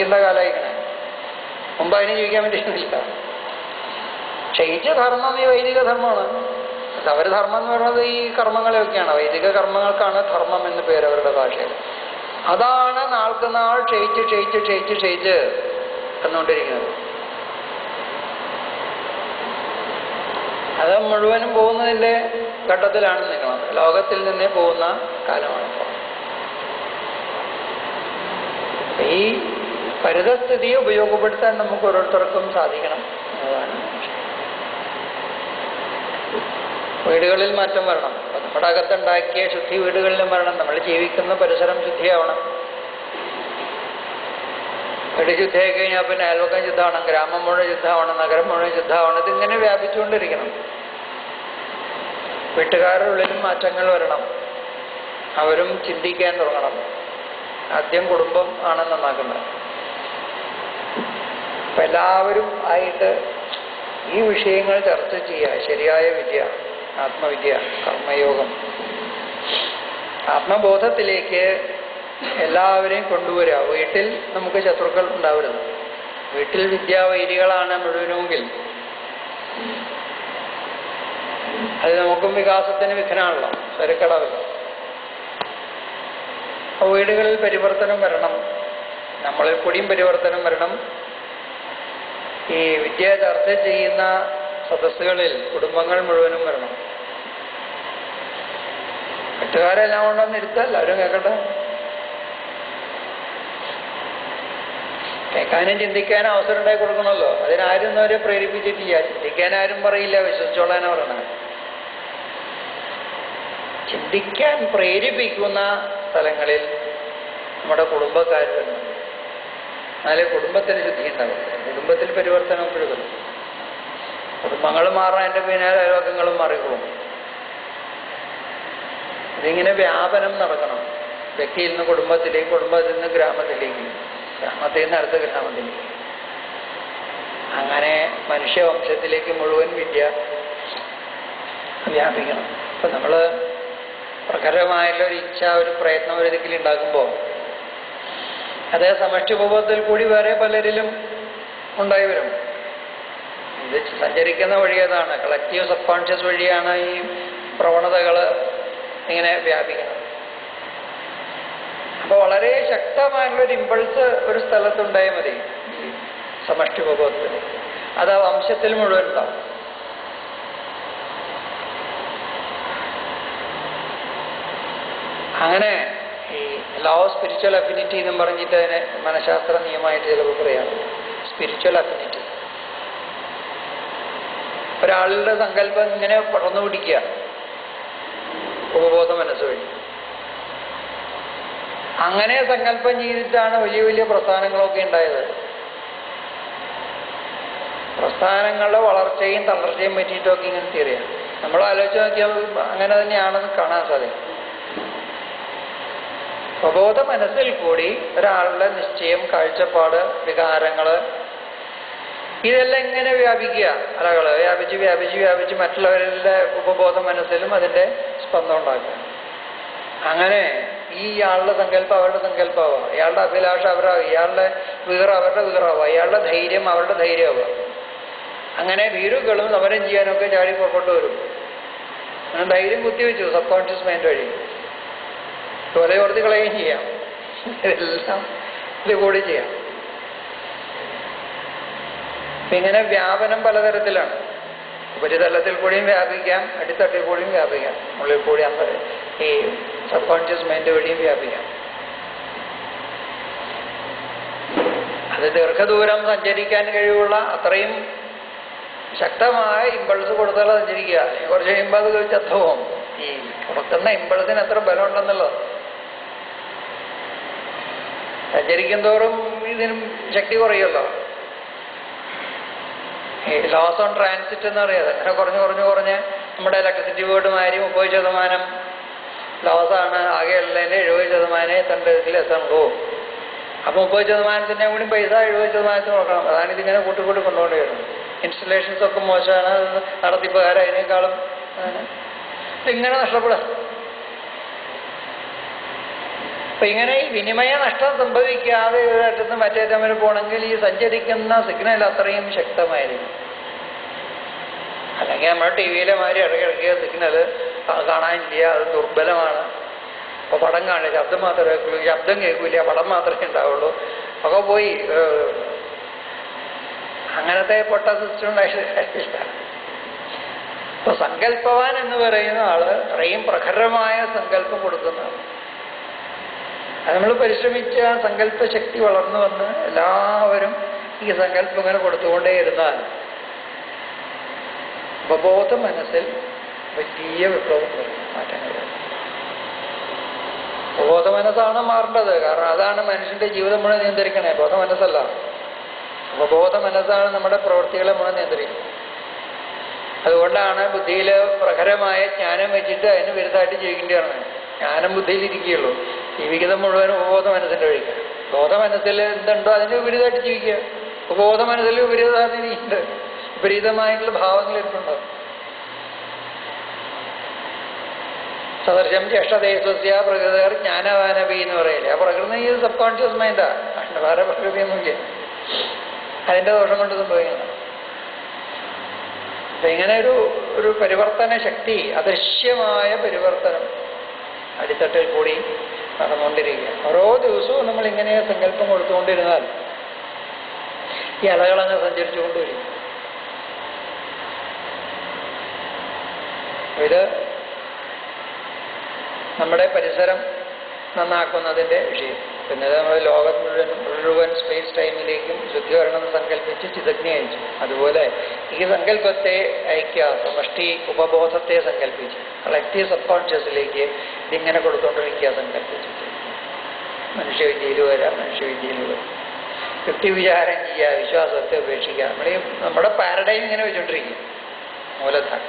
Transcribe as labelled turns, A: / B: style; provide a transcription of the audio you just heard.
A: ജീവിക്കേണ്ട കാലമായിക്കണേ. മുമ്പ് അതിന് ജീവിക്കാൻ പറ്റിയിരുന്നില്ല. ക്ഷയിച്ച ധർമ്മം ഈ വൈദിക ധർമ്മമാണ്. അവര് ധർമ്മം എന്ന് പറയുന്നത് ഈ കർമ്മങ്ങളെയൊക്കെയാണ്. വൈദിക കർമ്മങ്ങൾക്കാണ് ധർമ്മം എന്ന് പേര് അവരുടെ ഭാഷയിൽ. അതാണ് നാൾക്ക് നാൾ ക്ഷയിച്ച് ക്ഷയിച്ച് ക്ഷയിച്ച് ക്ഷയിച്ച് എന്നുകൊണ്ടിരിക്കുന്നത്. അത് മുഴുവനും പോകുന്നതിൻ്റെ ഘട്ടത്തിലാണ് നിൽക്കുന്നത്. ലോകത്തിൽ നിന്നേ പോകുന്ന കാലമാണ് ഇപ്പോൾ. ഈ പരിതസ്ഥിതിയെ ഉപയോഗപ്പെടുത്താൻ നമുക്ക് ഓരോരുത്തർക്കും സാധിക്കണം എന്നതാണ്. വീടുകളിൽ മാറ്റം വരണം. നമ്മുടെ അകത്തുണ്ടാക്കിയ ശുദ്ധി വീടുകളിലും വരണം. നമ്മൾ ജീവിക്കുന്ന പരിസരം ശുദ്ധിയാവണം. വീട് ശുദ്ധിയായി കഴിഞ്ഞാൽ പിന്നെ അയൽവക്കം ശുദ്ധമാവണം, ഗ്രാമം മുഴുവൻ ശുദ്ധമാവണം, നഗരം മുഴുവൻ ശുദ്ധമാവണം. ഇതിങ്ങനെ വ്യാപിച്ചുകൊണ്ടിരിക്കണം. വീട്ടുകാരുടെ ഉള്ളിലും മാറ്റങ്ങൾ വരണം. അവരും ചിന്തിക്കാൻ തുടങ്ങണം. ആദ്യം കുടുംബം ആണ് നന്നാക്കുന്നത്. അപ്പം എല്ലാവരും ആയിട്ട് ഈ വിഷയങ്ങൾ ചർച്ച ചെയ്യുക. ശരിയായ വിദ്യ, ആത്മവിദ്യ, കർമ്മയോഗം, ആത്മബോധത്തിലേക്ക് എല്ലാവരെയും കൊണ്ടുവരിക. വീട്ടിൽ നമുക്ക് ശത്രുക്കൾ ഉണ്ടാവരുത്. വീട്ടിൽ വിദ്യാവൈരികളാണ് മുഴുവനുമെങ്കിൽ അത് നമുക്കും വികാസത്തിന് വിഘ്നമാണല്ലോ, സ്വരക്കടവില്ല. അപ്പോൾ വീടുകളിൽ പരിവർത്തനം വരണം. നമ്മളിൽ കൂടിയും പരിവർത്തനം വരണം. ഈ വിദ്യ ചർച്ച ചെയ്യുന്ന സദസ്സുകളിൽ കുടുംബങ്ങൾ മുഴുവനും വരണം. വീട്ടുകാരെല്ലാം കൊണ്ടൊന്നും ഇരുത്താം, എല്ലാവരും കേൾക്കട്ടെ. കേൾക്കാനും ചിന്തിക്കാനും അവസരം ഉണ്ടാക്കി കൊടുക്കണമല്ലോ. അതിനാരും അവരെ പ്രേരിപ്പിച്ചിട്ടില്ല. ചിന്തിക്കാനാരും പറയില്ല, വിശ്വസിച്ചോളാനാ പറയണത്. ചിന്തിക്കാൻ പ്രേരിപ്പിക്കുന്ന സ്ഥലങ്ങളിൽ നമ്മുടെ കുടുംബക്കാർ വരണം. എന്നാലേ കുടുംബത്തിന് ശുദ്ധി ഉണ്ടാവും. കുടുംബത്തിൽ പരിവർത്തനം എപ്പോഴും വരും. കുടുംബങ്ങൾ മാറാൻ എൻ്റെ പിന്നാലെ അയൽവക്കങ്ങളും മാറിക്കൊള്ളും. ഇതിങ്ങനെ വ്യാപനം നടക്കണം. വ്യക്തിയിൽ നിന്ന് കുടുംബത്തിലേക്ക്, കുടുംബത്തിൽ നിന്ന് ഗ്രാമത്തിലേക്ക്, ഗ്രാമത്തിൽ നിന്ന് അടുത്ത ഗ്രാമത്തിലേക്ക്, അങ്ങനെ മനുഷ്യവംശത്തിലേക്ക് മുഴുവൻ വിദ്യ വ്യാപിക്കണം. അപ്പം നമ്മൾ പ്രഖരമായുള്ള ഒരു ഇച്ഛ, ഒരു പ്രയത്നം ഒരു ദിക്കിൽ ഉണ്ടാക്കുമ്പോൾ അതേ സമഷ്ടിബോധത്തിൽ കൂടി വേറെ പലരിലും ഉണ്ടായി വരും. ഇത് സഞ്ചരിക്കുന്ന വഴി അതാണ്. കളക്റ്റീവ് സബ് കോൺഷ്യസ് വഴിയാണ് ഈ പ്രവണതകൾ ഇങ്ങനെ വ്യാപിക്കുന്നത്. അപ്പോൾ വളരെ ശക്തമായിട്ടുള്ളൊരു ഇമ്പൾസ് ഒരു സ്ഥലത്തുണ്ടായാൽ മതി ഈ സമഷ്ടിബോധത്തിൽ. അത് ആ വംശത്തിൽ മുഴുവൻ ഉണ്ടാവും. അങ്ങനെ ഈ ലോ ഓഫ് സ്പിരിച്വൽ അഫിനിറ്റി എന്നും പറഞ്ഞിട്ട് അതിനെ മനഃശാസ്ത്ര നിയമമായിട്ട് ചിലപ്പോൾ പറയാറ്. Spiritual affinity. ഒരാളുടെ സങ്കല്പം ഇങ്ങനെ പടർന്നു പിടിക്കുക ഉപബോധ മനസ്സ് വഴി. അങ്ങനെ സങ്കല്പം ചെയ്തിട്ടാണ് വലിയ വലിയ പ്രസ്ഥാനങ്ങളൊക്കെ ഉണ്ടായത്. പ്രസ്ഥാനങ്ങളുടെ വളർച്ചയും തളർച്ചയും പറ്റിയിട്ടൊക്കെ ഇങ്ങനെ തിരിയാണ്. നമ്മൾ ആലോചിച്ച് നോക്കിയാൽ അങ്ങനെ തന്നെയാണെന്ന് കാണാൻ സാധിക്കും. സ്വബോധ മനസ്സിൽ കൂടി ഒരാളുടെ നിശ്ചയം, കാഴ്ചപ്പാട്, വികാരങ്ങൾ, ഇതെല്ലാം ഇങ്ങനെ വ്യാപിക്കുക. അലകൾ വ്യാപിച്ച് വ്യാപിച്ച് വ്യാപിച്ച് മറ്റുള്ളവരുടെ ഉപബോധ മനസ്സിലും അതിൻ്റെ സ്പന്ദം ഉണ്ടാക്കുക. അങ്ങനെ ഈ ഇയാളുടെ സങ്കല്പം അവരുടെ സങ്കല്പമാവുക, ഇയാളുടെ അഭിലാഷം അവരാവുക, ഇയാളുടെ വീർ അവരുടെ വീറാവുക, ഇയാളുടെ ധൈര്യം അവരുടെ ധൈര്യമാവുക. അങ്ങനെ വീരുകളും സമരം ചെയ്യാനൊക്കെ ചാടി പുറപ്പെട്ടു വരും. അങ്ങനെ ധൈര്യം കുത്തിവെച്ചു സബ് കോൺഷ്യസ് മൈൻഡ് വഴി. തോലയോർത്തി കളയുകയും ചെയ്യാം. ഇതെല്ലാം ഇത് കൂടി ചെയ്യാം. ഇങ്ങനെ വ്യാപനം പലതരത്തിലാണ്. ഉപരിതലത്തിൽ കൂടിയും വ്യാപിക്കാം, അടിത്തട്ടിൽ കൂടിയും വ്യാപിക്കാം, ഉള്ളിൽ കൂടി ഈ സബ് കോൺഷ്യസ് മൈൻഡ് വഴിയും വ്യാപിക്കാം. അത് ദീർഘദൂരം സഞ്ചരിക്കാൻ കഴിവുള്ള അത്രയും ശക്തമായ ഇമ്പൾസ് കൊടുത്താൽ സഞ്ചരിക്കുക. കുറച്ച് കഴിയുമ്പോൾ അത് ചത്തവും. ഈ കൊടുക്കുന്ന ഇമ്പൾസിന് എത്ര ബലം ഉണ്ടെന്നുള്ളത്. സഞ്ചരിക്കും തോറും ഇതിനും ശക്തി കുറയുമല്ലോ. ഈ ലോസ് ഓൺ ട്രാൻസിറ്റ് എന്ന് പറയുന്നത് അങ്ങനെ കുറഞ്ഞ് കുറഞ്ഞ് കുറഞ്ഞ് നമ്മുടെ ഇലക്ട്രിസിറ്റി ബോർഡ് മാതിരി 30% ലോസാണ്. ആകെയുള്ളതിൻ്റെ 70% തൻ്റെ ഇതിൽ എത്തുള്ളൂ. അപ്പോൾ 30%ൻ്റെ കൂടി പൈസ 70% നോക്കണം. അതാണ് ഇതിങ്ങനെ കൂട്ടിക്കൂട്ടി കൊണ്ടുകൊണ്ട് വരുന്നത്. ഇൻസ്റ്റലേഷൻസ് ഒക്കെ മോശമാണ്, നടത്തിപ്പുകാർ അതിനേക്കാളും ഇതിങ്ങനെ നഷ്ടപ്പെടുക. അപ്പൊ ഇങ്ങനെ ഈ വിനിമയ നഷ്ടം സംഭവിക്കാതെ ഒരു തരത്തുനിന്ന് മറ്റേ തമ്മിൽ പോകണമെങ്കിൽ ഈ സഞ്ചരിക്കുന്ന സിഗ്നൽ അത്രയും ശക്തമായിരിക്കും. അല്ലെങ്കിൽ നമ്മുടെ ടി വിയിലെ മാതിരി ഇടയ്ക്കിടയ്ക്ക് സിഗ്നൽ കാണാനില്ല, അത് ദുർബലമാണ്. അപ്പോൾ പടം കാണില്ല, ശബ്ദം മാത്രമേ കേൾക്കുള്ളൂ, ശബ്ദം കേൾക്കില്ല, പടം മാത്രമേ ഉണ്ടാവുള്ളൂ. ഒക്കെ പോയി അങ്ങനത്തെ പൊട്ട സിസ്റ്റം ഉണ്ടായിട്ട് കാര്യമില്ല. ഇപ്പൊ സങ്കല്പവാൻ എന്ന് പറയുന്ന ആള് അത്രയും പ്രഖരമായ സങ്കല്പം കൊടുക്കുന്നതാണ്. അത് നമ്മൾ പരിശ്രമിച്ച ആ സങ്കല്പശക്തി വളർന്നു വന്ന് എല്ലാവരും ഈ സങ്കല്പം ഇങ്ങനെ കൊടുത്തുകൊണ്ടേയിരുന്നാൽ ഉപബോധ മനസ്സിൽ വലിയ വിപ്ലവം വരും, മാറ്റങ്ങൾ വരും. ബോധ മനസ്സാണ് മാറേണ്ടത്. കാരണം അതാണ് മനുഷ്യന്റെ ജീവിതം മുഴുവൻ നിയന്ത്രിക്കണേ, ബോധ മനസ്സല്ല. ഉപബോധ മനസ്സാണ് നമ്മുടെ പ്രവൃത്തികളെ മുഴുവൻ നിയന്ത്രിക്കുന്നത്. അതുകൊണ്ടാണ് ബുദ്ധിയിൽ പ്രഖരമായ ജ്ഞാനം വെച്ചിട്ട് അതിന് വിരുദ്ധമായിട്ട് ജീവിക്കേണ്ടതാണ്. ജ്ഞാനം ബുദ്ധിയിലിരിക്കുകയുള്ളൂ, ജീവിക്കുന്നത് മുഴുവൻ ഉപബോധ മനസ്സിന്റെ വഴിക്കാണ്. ബോധ മനസ്സിൽ എന്തുണ്ടോ അതിന് വിപരീതമായിട്ട് ജീവിക്കുക. ഉപബോധ മനസ്സിൽ വിപരീതമായിട്ട് വിപരീതമായിട്ടുള്ള ഭാവങ്ങൾ ഇരിക്കുന്നുണ്ടാവും. സദർശം ജ്യേഷ്ഠദേശസ്യ പ്രകൃതർ ജ്ഞാനവാനവി എന്ന് പറയില്ലേ, ആ പ്രകൃതി ഈ സബ് കോൺഷ്യസ് മൈൻഡാ, വേറെ പ്രകൃതിയൊന്നുമില്ല. അതിന്റെ ദോഷം കൊണ്ട് സംഭവിക്കുന്നത്. അപ്പൊ ഇങ്ങനെ ഒരു പരിവർത്തന ശക്തി, അദൃശ്യമായ പരിവർത്തനം അടിത്തട്ടിൽ കൂടി നടന്നുകൊണ്ടിരിക്കുക. ഓരോ ദിവസവും നമ്മളിങ്ങനെ സങ്കല്പം കൊടുത്തുകൊണ്ടിരുന്നാൽ ഈ അലകളങ്ങ് സഞ്ചരിച്ചുകൊണ്ടിരിക്കും. ഇത് നമ്മുടെ പരിസരം നന്നാക്കുന്നതിൻ്റെ വിഷയം. പിന്നെ നമ്മൾ ലോകം മുഴുവൻ സ്പേസ് ടൈമിലേക്കും ശുദ്ധി വരണമെന്ന് സങ്കല്പിച്ച് ചിതജ്ഞ അയച്ചു. അതുപോലെ ഈ സങ്കല്പത്തെ അയക്കുക, സമഷ്ടി ഉപബോധത്തെ സങ്കല്പിച്ച് കളക്റ്റീവ് സബ് കോൺഷ്യസിലേക്ക് ഇതിങ്ങനെ കൊടുത്തുകൊണ്ടിരിക്കുക സങ്കല്പിച്ചിട്ട് മനുഷ്യവിദ്യയിൽ വരാം, മനുഷ്യവിദ്യയിൽ വരാം. യുക്തിവിചാരം ചെയ്യുക, വിശ്വാസത്തെ ഉപേക്ഷിക്കുക. നമ്മുടെ പാരഡൈം ഇങ്ങനെ വെച്ചുകൊണ്ടിരിക്കും മൂലധാരം.